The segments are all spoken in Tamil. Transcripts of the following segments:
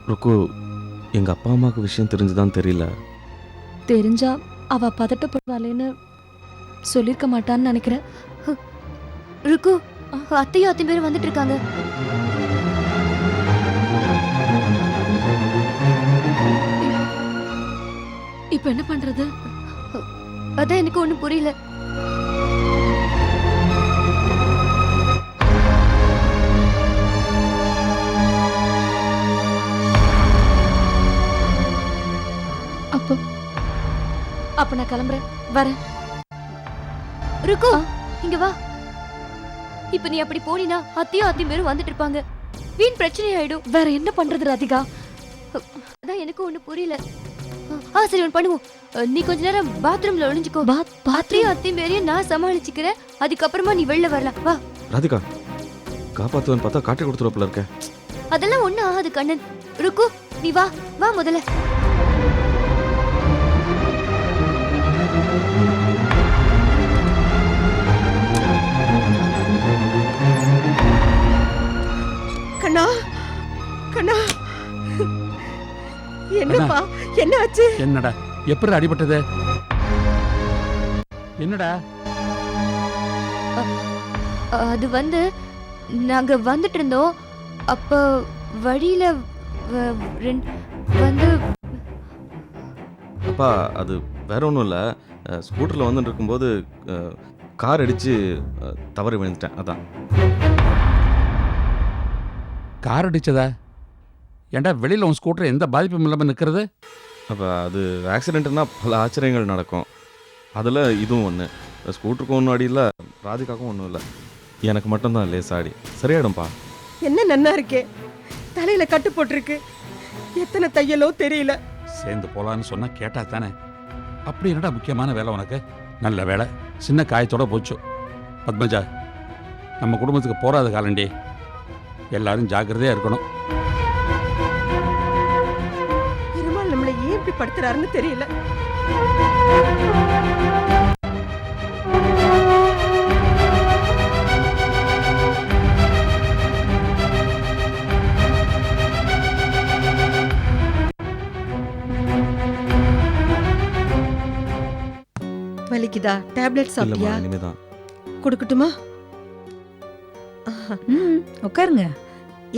ருக்கு, எங்கள் அப்பா அம்மாவுக்கு விஷயம் தெரிஞ்சுதான் தெரியல. தெரிஞ்சா அவ பதட்டப்படுவாளேன்னு சொல்லிருக்க மாட்டான்னு நினைக்கிறேன். ருக்கு, அத்தையும் அத்தனை பேரும் வந்துட்டு இருக்காங்க. இப்ப என்ன பண்றது? அதான் எனக்கு ஒண்ணும் புரியல. அப்ப நான் கிளம்புறேன், வரேன். ருக்கு, இங்க வா. இப்ப நீ அப்படி போனினா அத்தையும் அத்தையும் பேரும் வந்துட்டு இருப்பாங்க. வீண் பிரச்சனை ஆயிடும். வேற என்ன பண்றது ராதிகா? அதான் எனக்கு ஒண்ணு புரியல. சரி ஒன்று பண்ணுவோம். நீ கொஞ்ச நேரம் பாத்ரூம்ல ஒளிஞ்சுக்கோ. அத்தையும் அத்தையும் பேரையும் நான் சமாளிச்சுக்கிறேன். அதுக்கப்புறமா நீ வெளில வரலாம். வா. ராதிகா, காப்பாத்துவன் பார்த்தா காட்டி கொடுத்துருப்பல இருக்க. அதெல்லாம் ஒண்ணும் ஆகாது கண்ணன். ருக்கு, நீ வா வா முதல்ல. கண்ணா, கண்ணா, என்னப்பா, என்ன ஆச்சு? என்னடா, எப்படி அடிபட்டது? என்னடா? அது வந்து நாங்க வந்துட்டு இருந்தோம். அப்ப வழியில வந்து அப்பா, அது வேற ஒன்றும் இல்லை. ஸ்கூட்டரில் வந்துட்டு இருக்கும்போது கார் அடித்து தவறி விழுந்துட்டேன், அதான். கார் அடிச்சதா? ஏன்டா வெளியில் உன் ஸ்கூட்டர் எந்த பாதிப்பும் இல்லாமல் நிற்கிறது? அப்போ அது ஆக்சிடென்ட்னா பல ஆச்சரியங்கள் நடக்கும். அதில் இதுவும் ஒன்று. ஸ்கூட்டருக்கும் ஒன்றும் அடி இல்லை, ராதிகாக்கும் ஒன்றும் இல்லை. எனக்கு மட்டும்தான் லேசாடி. சரியாயிடும்பா. என்ன நன்னா இருக்கே, தலையில கட்டு போட்டிருக்கு. எத்தனை தையலோ தெரியல. சேர்ந்து போலான்னு சொன்னா கேட்டா தானே. அப்படி என்னடா முக்கியமான வேலை உனக்கு? நல்ல வேலை, சின்ன காயத்தோட போச்சு. பத்மஜா, நம்ம குடும்பத்துக்கு போராத காலண்டி. எல்லாரும் ஜாக்கிரதையா இருக்கணும். பெருமாள் நம்மளை ஏன் இப்படி படுத்துறாருன்னு தெரியல. வலிக்குதா? டேப்லெட் சாப்பிட்டியா? இனிமேதான். கொடுக்கட்டுமா? உட்காருங்க.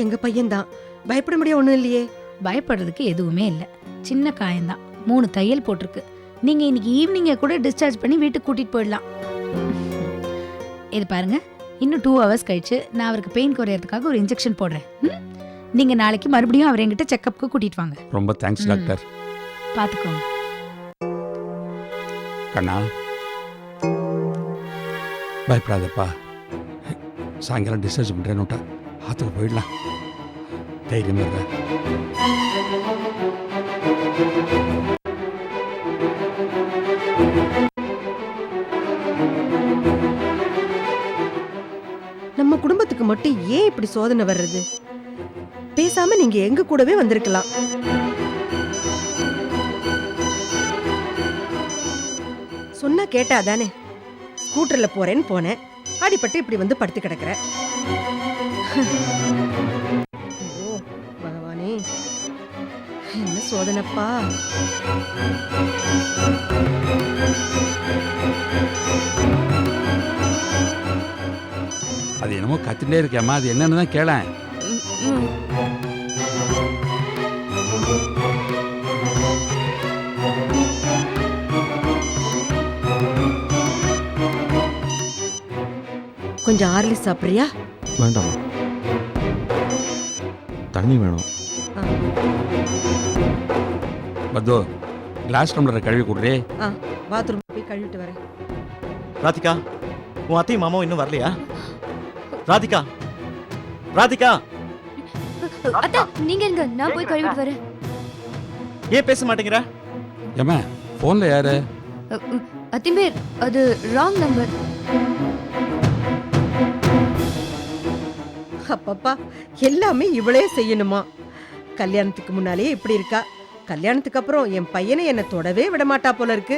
எங்க பையன்தான், பயப்பட முடிய ஒண்ணும் இல்லையே. பயப்படுறதுக்கு எதுவுமே இல்லை, சின்ன காயம்தான். 3 தையல் போட்டிருக்கு. நீங்க இன்னைக்கு ஈவினிங்க கூட டிஸ்சார்ஜ் பண்ணி வீட்டுக்கு கூட்டிட்டு போயிடலாம். இது பாருங்க, இன்னும் 2 hours கழிச்சு நான் அவருக்கு பெயின் குறையறதுக்காக ஒரு இன்ஜெக்ஷன் போடுறேன். நீங்க நாளைக்கு மறுபடியும் அவரை என்கிட்ட செக்கப்புக்கு கூட்டிட்டு வாங்க. ரொம்ப தேங்க்ஸ் டாக்டர். பாத்துக்கோங்க. கண்ணா, பயப்படாதப்பா. சாயங்காலம் டிஸ்சார்ஜ் பண்ணுறேன்னுட்டா ஆற்றுக்கு போயிடலாம். தைரியமாக இருக்க. நம்ம குடும்பத்துக்கு மட்டும் ஏன் இப்படி சோதனை வர்றது? பேசாம நீங்க எங்க கூடவே வந்திருக்கலாம். சொன்னா கேட்டா தானே. ஸ்கூட்டர்ல போறேன்னு போனேன், அடிபட்டு இப்படி வந்து படுத்து கிடக்குற. ஓ பகவானே, என்ன சோதனைப்பா. அது என்னமோ கத்திட்டே இருக்கேம்மா, அது என்னன்னு தான் கேளேன். கொஞ்சம் ஆர்லிஸ் சாப்பிட்றியா? வேண்டாம், தண்ணி வேணும். பத்தோ, கிளாஸ் டம்ளரை கழுவி கொடுறே. பாத்ரூம் போய் கழுவிட்டு வரேன். ராதிகா, உன் அத்தையும் மாமாவும் இன்னும் வரலையா? ராதிகா, ராதிகா, அத்தா நீங்க இருங்க, நான் போய் கழுவிட்டு வரேன். ஏன் பேச மாட்டேங்கிற? ஏமா போன்ல யாரு? அத்திம்பேர், அது ராங் நம்பர். அப்பப்பா, எல்லாமே இவளே செய்யணுமா? கல்யாணத்துக்கு முன்னாலே இப்படி இருக்கா, கல்யாணத்துக்கு அப்புறம் என் பையனை என்ன தொடவே விட மாட்டா போல இருக்கு.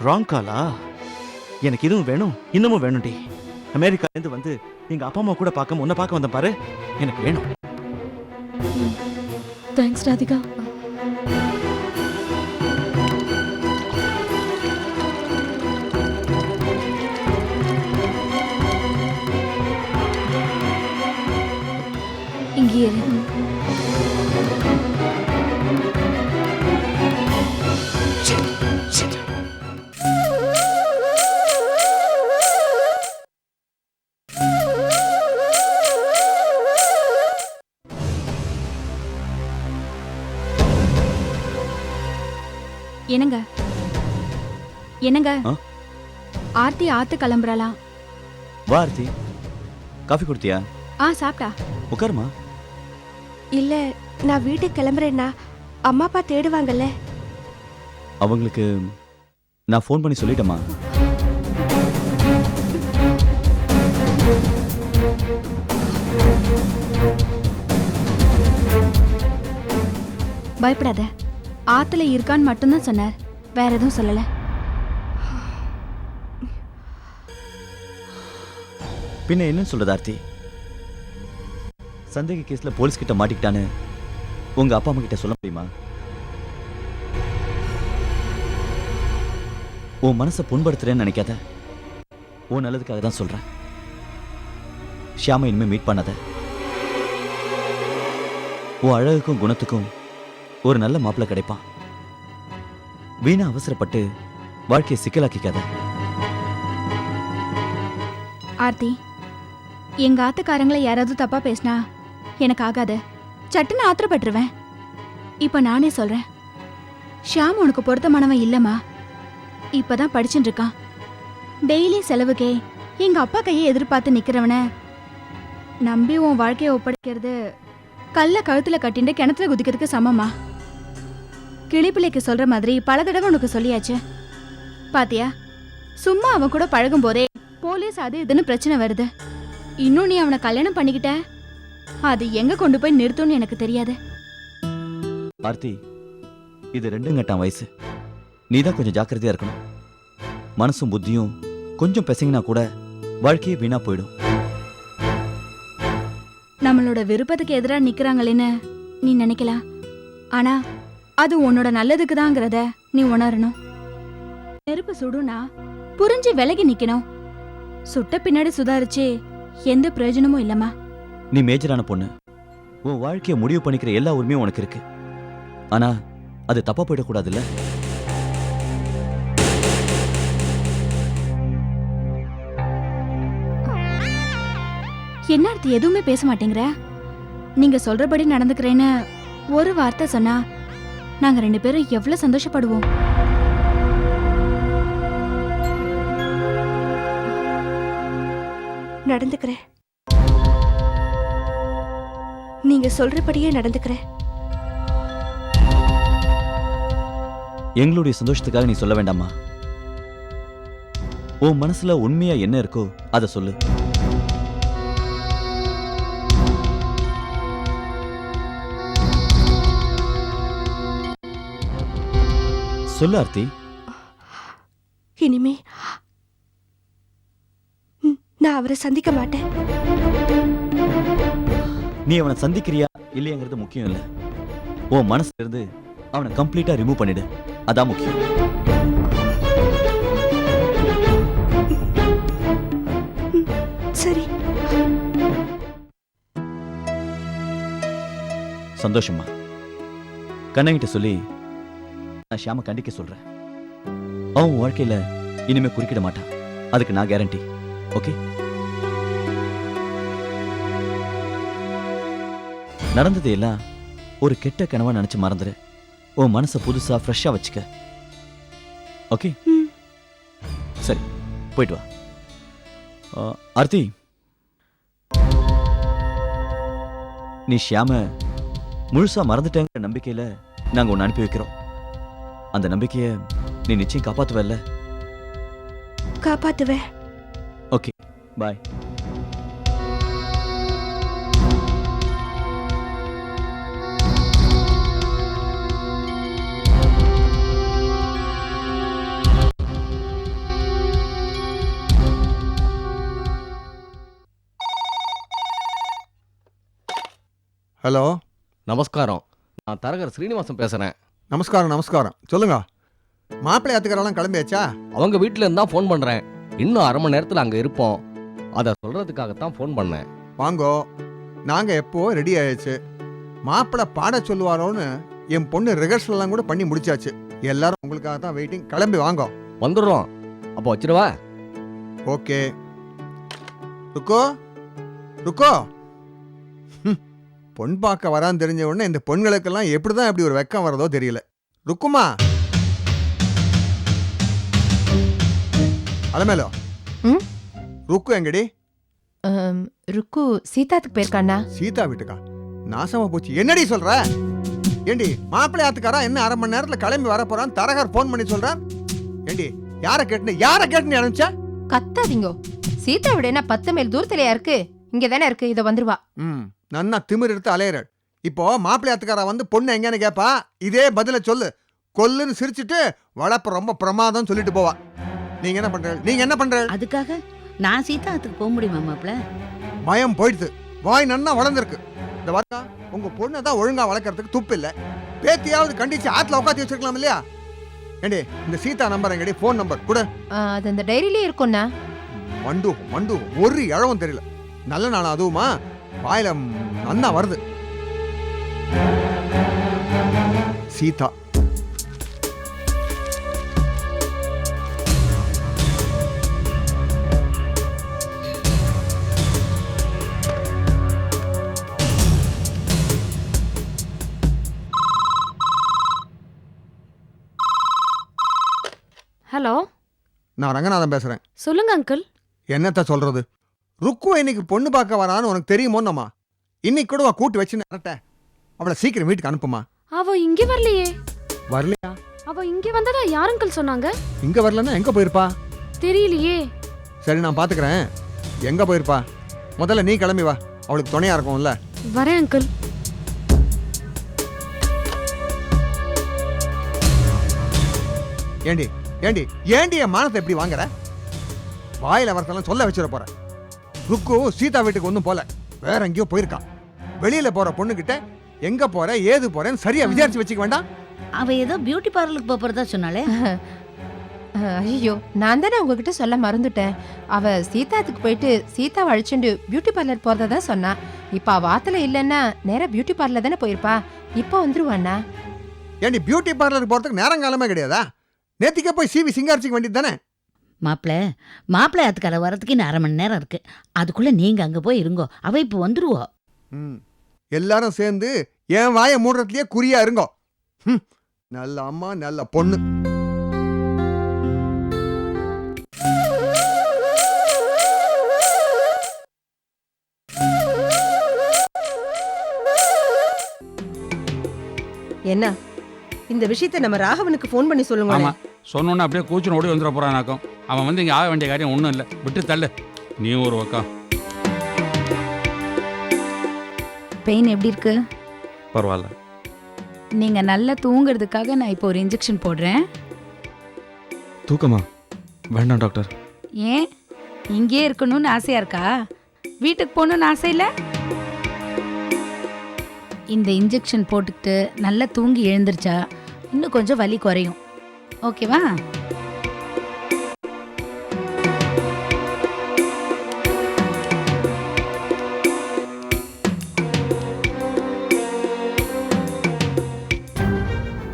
ராங் காலா? எனக்கு இதுவும் வேணும், இன்னமும் வேணும்டி. அமெரிக்காலேருந்து வந்து எங்க அப்பா அம்மா கூட பார்க்க உன்னை பார்க்க வந்தேன் பாரு, எனக்கு வேணும். தேங்க்ஸ் ராதிகா. இங்கே இரு. என்னங்க என்னங்க ஆ? ஆர்த்தி ஆத்து கிளம்புறாளாம். வா ஆர்த்தி, காஃபி குடுத்தியா? சாப்பிட்டா. உட்காருமா. இல்ல, நான் வீட்டுக்கு கிளம்புறேன்னா அம்மா அப்பா தேடுவாங்கல்ல. அவங்களுக்கு நான் ஃபோன் பண்ணி சொல்லிட்டேம்மா. பயப்படாத, ஆத்துல இருக்கான்னு மட்டும்தான் சொன்னார், வேற எதுவும் சொல்லல. பின்ன என்னன்னு சொல்றது ஆர்த்தி? சந்தேக கேஸ்ல போலீஸ் கிட்ட மாட்டிக்கிட்டான்னு உங்க அப்பா அம்மா கிட்ட சொல்ல முடியுமா? உன் மனசை புண்படுத்துறேன்னு நினைக்காத. உன் நல்லதுக்காக தான் சொல்றேன். ஷியாமை இனிமே மீட் பண்ணாத. உன் அழகுக்கும் குணத்துக்கும் ஒரு நல்ல மாப்பிள்ளை கிடைப்பான். வீணா அவசரப்பட்டு வாழ்க்கையை சிக்கலாக்கிக்காத. ஆர்த்தி, எங்க ஆத்துக்காரங்களை யாராவது தப்பா பேசினா எனக்கு ஆகாது, சட்டுன்னு ஆத்திரப்பட்டுருவேன். இப்ப நானே சொல்றேன், ஷியாம் உனக்கு பொருத்தமானவன் இல்லம்மா. இப்பதான் படிச்சுட்டு இருக்கான். டெய்லி செலவுக்கே எங்க அப்பா கையை எதிர்பார்த்து நிக்கிறவன நம்பி உன் வாழ்க்கையை ஒப்படைக்கிறது கல்ல கழுத்துல கட்டிண்டு கிணத்துல குதிக்கிறதுக்கு சமமா? கிளிப்பிள்ளைக்கு சொல்ற மாதிரி பல தடவை உனக்கு சொல்லியாச்சு. பாத்தியா, சும்மா அவன் கூட பழகும் போதே போலீஸ் அது இதுன்னு பிரச்சனை வருது. இன்னும் நீ அவனை கல்யாணம் பண்ணிக்கிட்ட, அது எங்க கொண்டு போய் நிறுத்தும்னு எனக்கு தெரியாது. ஆர்த்தி, இது 2 கட்டாம் வயசு. நீதான் கொஞ்சம் ஜாக்கிரதையா இருக்கணும். மனசும் புத்தியும் கொஞ்சம் பிசைங்கினா கூட வாழ்க்கையே வீணா போயிடும். நம்மளோட விருப்பத்துக்கு எதிராக நிக்கிறாங்களேன்னு நீ நினைக்கலாம், ஆனா அது உன்னோட நல்லதுக்கு தாங்கிறத நீ உணரணும். நெருப்பு சுடுனா புரிஞ்சு விலகி நிக்கணும். சுட்ட பின்னாடி சுதாரிச்சு எந்த பிரயோஜனமும் இல்லம்மா. நீ மேஜரான பொண்ணு. உன் வாழ்க்கையை முடிவு பண்ணிக்கிற எல்லா உரிமையும் உனக்கு இருக்கு. ஆனா அது தப்பா போயிடக்கூடாதுல்ல? என்ன அர்த்தம் எதுவுமே பேச மாட்டேங்கிற? நீங்க சொல்றபடி நடந்துக்கிறேன்னு ஒரு வார்த்தை சொன்னா நாங்க 2 பேரும் எவ்வளவு சந்தோஷப்படுவோம். நடந்துக்கிறேன். நீங்க சொல்றபடியே நடந்துக்கிறேன். எங்களுடைய சந்தோஷத்துக்காக நீ சொல்ல வேண்டாமா? உன் மனசுல உண்மையா என்ன இருக்கோ அதை சொல்லு. சொல்லு ஆர்த்தி. இனிமே நான் அவரை சந்திக்க மாட்டேன். நீ அவனை சந்திக்கிறியா இல்லையாங்கிறது முக்கியம் இல்ல. உன் மனசுல இருந்து அவனை கம்ப்ளீட்டா ரிமூவ் பண்ணிடு, அதான் முக்கியம். சரி. சந்தோஷமா கண்ணங்கிட்ட சொல்லி நான் ஷியாம கண்டிக்க சொல்றேன். அவன் வாழ்க்கையில இனிமே குறுக்கிட மாட்டான், அதுக்கு நான் கேரண்டி. ஓகே? நடந்தது எல்லாம் ஒரு கெட்ட கனவா நினைச்சு மறந்துரு. உன் மனசை புதுசா ஃப்ரெஷ்ஷா வச்சுக்க. ஓகே? சரி, போயிட்டு வா. ஆர்த்தி, நீ ஷியாம முழுசா மறந்துட்டேங்கிற நம்பிக்கையில நாங்க உன்னை அனுப்பி வைக்கிறோம். அந்த நம்பிக்கையை நீ நிச்சயம் காப்பாத்துவல்ல? காப்பாத்துவேன். ஓகே, பாய். హలో, நமஸ்காரம். நான் தரகர் ஸ்ரீனிவாசன் பேசுறேன். நமஸ்காரம் நமஸ்காரம். சொல்லுங்க. மாப்பிள்ளை ஆத்துக்காரெல்லாம் கிளம்பியாச்சா? அவங்க வீட்ல இருந்தா ஃபோன் பண்றேன். இன்னும் அரை மணி நேரத்துல அங்க இருப்போம். அத சொல்றதுக்காகத்தான் ஃபோன் பண்ணேன். வாங்கோ. நாங்க எப்போ ரெடி ஆயாச்சு. மாப்பிள்ளை பாட சொல்லுவாரோன்னு என் பொண்ணு ரிஹர்சல் எல்லாம் கூட பண்ணி முடிச்சாச்சு. எல்லாரும் உங்களுக்காக தான் வெயிட்டிங். கிளம்பி வாங்கோ. வந்துடுறோம். அப்போ வச்சிருவா. ஓகே. ருக்கோ ருக்கோ. பொன் பார்க்க வரான்னு தெரிஞ்ச உடனே இந்த பொண்களுக்கெல்லாம் எப்படிதான் இப்படி ஒரு வெக்கம் வரதோ தெரியல. ருக்குமா அலமேலோ. ருக்கு எங்கடி? ருக்கு சீதாத்துக்கு போயிருக்காண்ணா. சீதா வீட்டுக்கா? நாசமா போச்சு. என்னடி சொல்ற? ஏண்டி மாப்பிள்ளை ஆத்துக்காரா என்ன அரை மணி நேரத்துல கிளம்பி வர போறான் தரகர் போன் பண்ணி சொல்றார். ஏண்டி யார கேட்டுன்னு நினைச்சா? கத்தாதீங்க. சீதா விட என்ன 10 மைல் தூரத்திலயா இருக்கு? இங்க தானே இருக்கு. இத வந்துருவா. நன்னா திமிர் எடுத்து அலையறாள். இப்போ மாப்பிள்ளை ஆத்துக்காரா வந்து பொண்ணு எங்கன்னு கேப்பா. இதே பதில சொல்லு. கொல்லுன்னு சிரிச்சிட்டு வளப்ப ரொம்ப பிரமாதம் சொல்லிட்டு போவா. நீங்க என்ன பண்ற? அதுக்காக நான் சீதாத்துக்கு போக முடியுமா மாப்ள? பயம் போயிடுது. வாய் நன்னா வளர்ந்துருக்கு. இந்த வார்த்தா உங்க பொண்ணை தான் ஒழுங்கா வளர்க்கறதுக்கு துப்பு இல்ல. பேத்தியாவது கண்டிச்சு ஆத்துல உட்காந்து வச்சிருக்கலாம் இல்லையா? ஏண்டி இந்த சீதா நம்பர் எங்கடி? போன் நம்பர் கூட. அது அந்த டைரியிலே இருக்கும்ண்ணா. மண்டு ஒரு இழவும் தெரியல. நல்ல நாள் அதுவுமா வாயில நன்னா வருது. சீதா ஹலோ, நான் ரங்கநாதன் பேசுறேன். சொல்லுங்க அங்கிள். என்னத்த சொல்றது? ருக்கு இன்னைக்கு பொண்ணு பார்க்க வரான்னு உனக்கு தெரியுமோன்னம்மா. இன்னைக்கு கூட கூட்டு வச்சு நடட்ட. அவளை சீக்கிரம் வீட்டுக்கு அனுப்புமா. அவ இங்க வரலையே. வரலையா? அவ இங்க வந்ததா யார் அங்கிள் சொன்னாங்க? இங்க வரலன்னா எங்க போயிருப்பா? தெரியலையே. சரி நான் பாத்துக்கிறேன். எங்க போயிருப்பா? முதல்ல நீ கிளம்பி வா. அவளுக்கு துணையா இருக்கும்ல. வரேன் அங்கிள். ஏண்டி என் மானத்தை எப்படி வாங்குற? வாயில வரத்தெல்லாம் சொல்ல வச்சிட போற. ருக்கு சீதா வீட்டுக்கு ஒன்றும் போல, வேற எங்கேயோ போயிருக்கா. வெளியில போற பொண்ணுகிட்ட எங்க போற ஏது போறேன்னு சரியா விசாரிச்சு வச்சுக்க வேண்டாம். அவ ஏதோ பியூட்டி பார்லருக்கு போறதா சொன்னாலே. ஐயோ, நான் தானே உங்ககிட்ட சொல்ல மறந்துட்டேன். அவ சீதாத்துக்கு போயிட்டு சீதாவை அழிச்சுண்டு பியூட்டி பார்லர் போறதா தான் சொன்னா. இப்ப அவ ஆத்துல இல்லைன்னா நேரா பியூட்டி பார்லர் தானே போயிருப்பா. இப்போ வந்துருவாண்ணா. ஏண்டி பியூட்டி பார்லருக்கு போறதுக்கு நேரங்காலமே கிடையாதா? நேத்திக்கே போய் சிவி சிங்காரிச்சிக்க வேண்டியது தானே? மாப்பிள்ளை ஆத்துக்கார வரதுக்கு இன்னும் அரை மணி நேரம் இருக்கு. அதுக்குள்ள நீங்க அங்க போய் இருங்கோ. அவ இப்ப வந்துருவா. எல்லாரும் சேர்ந்து என் வாயை மூடுறதுலயே குறியா இருங்கோ. நல்ல அம்மா நல்ல பொண்ணு. என்ன இந்த விஷயத்தை நம்ம ராகவனுக்கு ஃபோன் பண்ணி சொல்லுங்க. ஆமா, சொன்னோன்னு அப்படியே கூச்சுன்னு ஓடி வந்துட போறானாக்கும். அவன் வந்து இங்கே ஆக வேண்டிய காரியம் ஒன்றும் இல்லை. விட்டு தள்ளு. நீ ஒரு பக்கம். பெயின் எப்படி இருக்கு? பரவாயில்ல. நீங்க நல்லா தூங்குறதுக்காக நான் இப்போ ஒரு இன்ஜெக்ஷன் போடுறேன். தூக்கமா? வேண்டாம் டாக்டர். ஏன், இங்கே இருக்கணும்னு ஆசையா இருக்கா? வீட்டுக்கு போகணும்னு ஆசை இல்லை? இந்த இன்ஜெக்ஷன் போட்டுக்கிட்டு நல்லா தூங்கி எழுந்திருச்சா இன்னும் கொஞ்சம் வலி குறையும். ஓகேவா?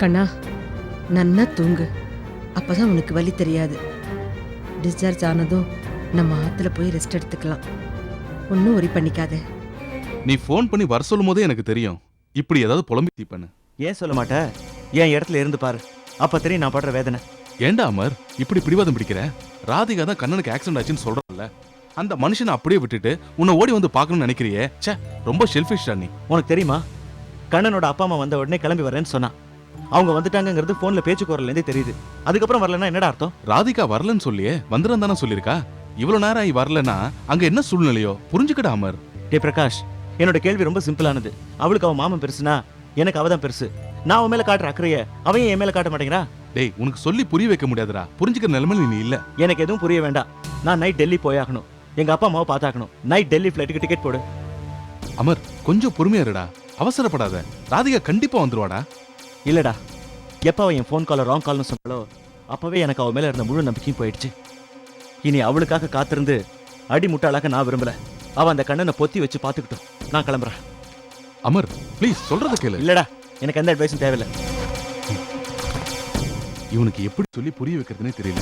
கண்ணா, நன்னா தூங்கு. அப்பதான் உனக்கு வலி தெரியாது. டிஸ்சார்ஜ் ஆனதும் நம்ம ஆத்துல போய் ரெஸ்ட் எடுத்துக்கலாம். ஒன்றும் ஒரி பண்ணிக்காத. நீ ஃபோன் பண்ணி வர சொல்லும் போதே எனக்கு தெரியும் இப்படி ஏதாவது புலம்பி தீப்பண்ணு. ஏன் சொல்ல மாட்ட? என் இடத்துல இருந்து பாரு. அப்ப தெரியும் நான் படுற வேதனை. ஏண்டா அமர் இப்படி பிடிவாதம் பிடிக்கிற? ராதிகா தான் கண்ணனுக்கு ஆக்சிடென்ட் ஆச்சுன்னு சொல்றல. அந்த மனுஷனை அப்படியே விட்டுட்டு உன்னை ஓடி வந்து பார்க்கணும்னு நினைக்கிறியே. ச்சே, ரொம்ப ஷெல்ஃபிஷ் நீ. உனக்கு தெரியுமா, கண்ணனோட அப்பா அம்மா வந்த உடனே கிளம்பி வரேன்னு சொன்னா. அவங்க வந்துட்டாங்கிறது போன்ல பேச்சு குரல்லேருந்தே தெரியுது. அதுக்கப்புறம் வரலன்னா என்னடா அர்த்தம்? ராதிகா வரலன்னு சொல்லியே வந்துடும் தானே சொல்லியிருக்கா. இவ்வளவு நேரம் ஆகி வரலன்னா அங்க என்ன சூழ்நிலையோ புரிஞ்சுக்கடா அமர். டே பிரகாஷ், என்னோட கேள்வி ரொம்ப சிம்பிளானது. அவளுக்கு அவன் மாமன் பெருசுனா எனக்கு அவதான் பெருசு. நான் அவன் மேல காட்டுற அக்கறைய அவன் என் மேல காட்ட மாட்டேங்கிறா. டேய், உனக்கு சொல்லி புரிய வைக்க முடியாதுடா. புரிஞ்சுக்கிற நிலைமையில நீ இல்ல. எனக்கு எதுவும் புரிய வேண்டாம். நான் நைட் டெல்லி போயாகணும். எங்க அப்பா அம்மாவை பார்த்தாக்கணும். நைட் டெல்லி ஃபிளைட்டுக்கு டிக்கெட் போடு. அமர், கொஞ்சம் பொறுமையா இருடா. அவசரப்படாத, ராதிகா கண்டிப்பா வந்துருவாடா. இல்லடா, எப்போ அவன் என் ஃபோன் காலை ராங் கால்னு சொன்னாலோ அப்பவே எனக்கு அவன் மேல இருந்த முழு நம்பிக்கையும் போயிடுச்சு. இனி அவளுக்காக காத்திருந்து அடி முட்டாளாக்க நான் விரும்பல. அவன் அந்த கண்ணனை பொத்தி வச்சு பார்த்துக்கிட்டோம். நான் கிளம்புறேன். அமர் ப்ளீஸ் சொல்றத கேளு. இல்லடா, எனக்கு எந்த அட்வைஸும் தேவையில்லை. இவனுக்கு எப்படி சொல்லி புரிய வைக்கிறதுனே தெரியல.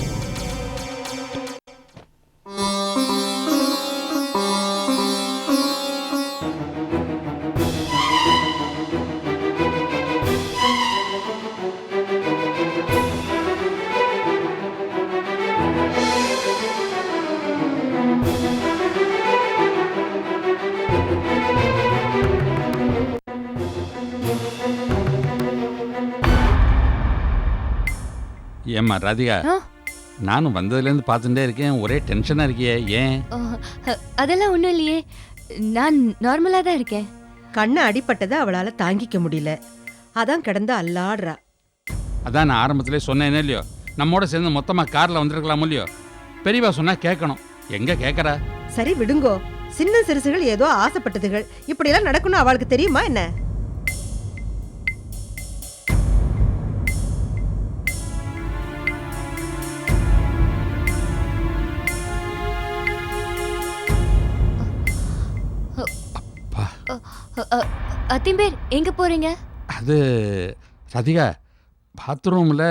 ஏம்மா ராதிகா, ஆ? நானும் வந்ததுலேருந்து பார்த்துட்டே இருக்கேன், ஒரே டென்ஷனாக இருக்கியே, ஏன்? அதெல்லாம் ஒண்ணும் இல்லையே, நான் நார்மலா தான் இருக்கேன். கண்ணை அடிபட்டதை அவளால தாங்கிக்க முடியல, அதான் கிடந்து அல்லாடுறா. அதான் நான் ஆரம்பத்திலே சொன்னேனே இல்லையோ, நம்மோட சேர்ந்து மொத்தமாக காரில் வந்துருக்கலாமோ இல்லையோ. பெரியவா சொன்னால் கேட்கணும், எங்கே கேட்குறா? சரி விடுங்கோ, சின்ன சிறுசுகள் ஏதோ ஆசைப்பட்டதுகள், இப்படியெல்லாம் நடக்கணும் அவளுக்கு தெரியுமா என்ன? அத்திம்பேர் எங்க போறீங்க? அது ராதிகா, பாத்ரூமில்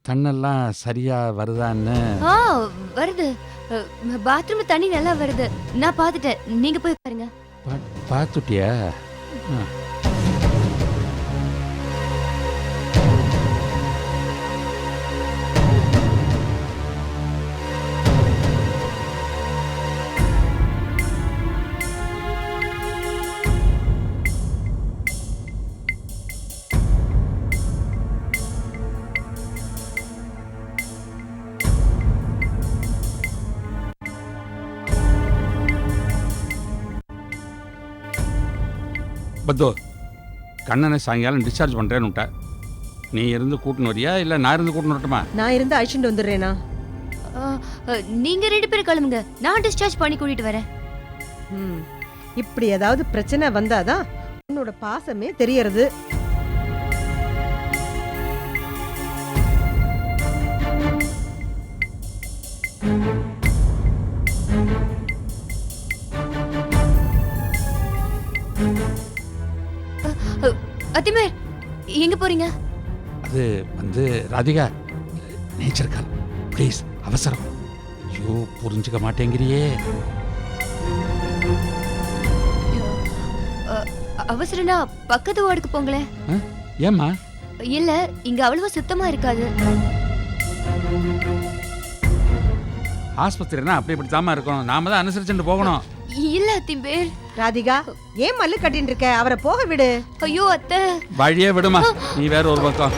தண்ணெல்லாம் சரியாக வருதான்னு. வருது, பாத்ரூம்ல தண்ணி நல்லா வருது, நான் பார்த்துட்டேன். நீங்க போய் பாருங்க. பார்த்துட்டியா? பத்தோ, கண்ணனை சாயங்காலம் டிஸ்சார்ஜ் பண்ணுறேன்னு விட்டா. நீ இருந்து கூட்டின்னு வரியா இல்லை நான் இருந்து கூட்டின்னு வரட்டுமா? நான் இருந்து அழிச்சுட்டு வந்துடுறேனா? நீங்க 2 பேரும் கிளம்புங்க, நான் டிஸ்சார்ஜ் பண்ணி கூட்டிட்டு வரேன். இப்படி ஏதாவது பிரச்சனை வந்தாதான் உன்னோட பாசமே தெரியறது. அத்திம்பேர் எங்க போறீங்க? அது வந்து ராதிகா, நேச்சர் கால் ப்ளீஸ், அவசரம். ஐயோ, புரிஞ்சுக்க மாட்டேங்கிறியே. அவசரம்னா பக்கத்து வார்டுக்கு போங்களேன். ஏம்மா? இல்ல, இங்க அவ்வளவா சுத்தமா இருக்காது. ஆஸ்பத்திரினா அப்படி இப்படி தாமா இருக்கும், நாம தான் அனுசரிச்சுட்டு போகணும். இல்ல அத்திம்பேர். ராதிகா, ஏன் மல்லு கட்டின்னு இருக்க? அவரை போக விடு. ஐயோ அத்தை, வழியே விடுமா, நீ வேற ஒரு பக்கம்.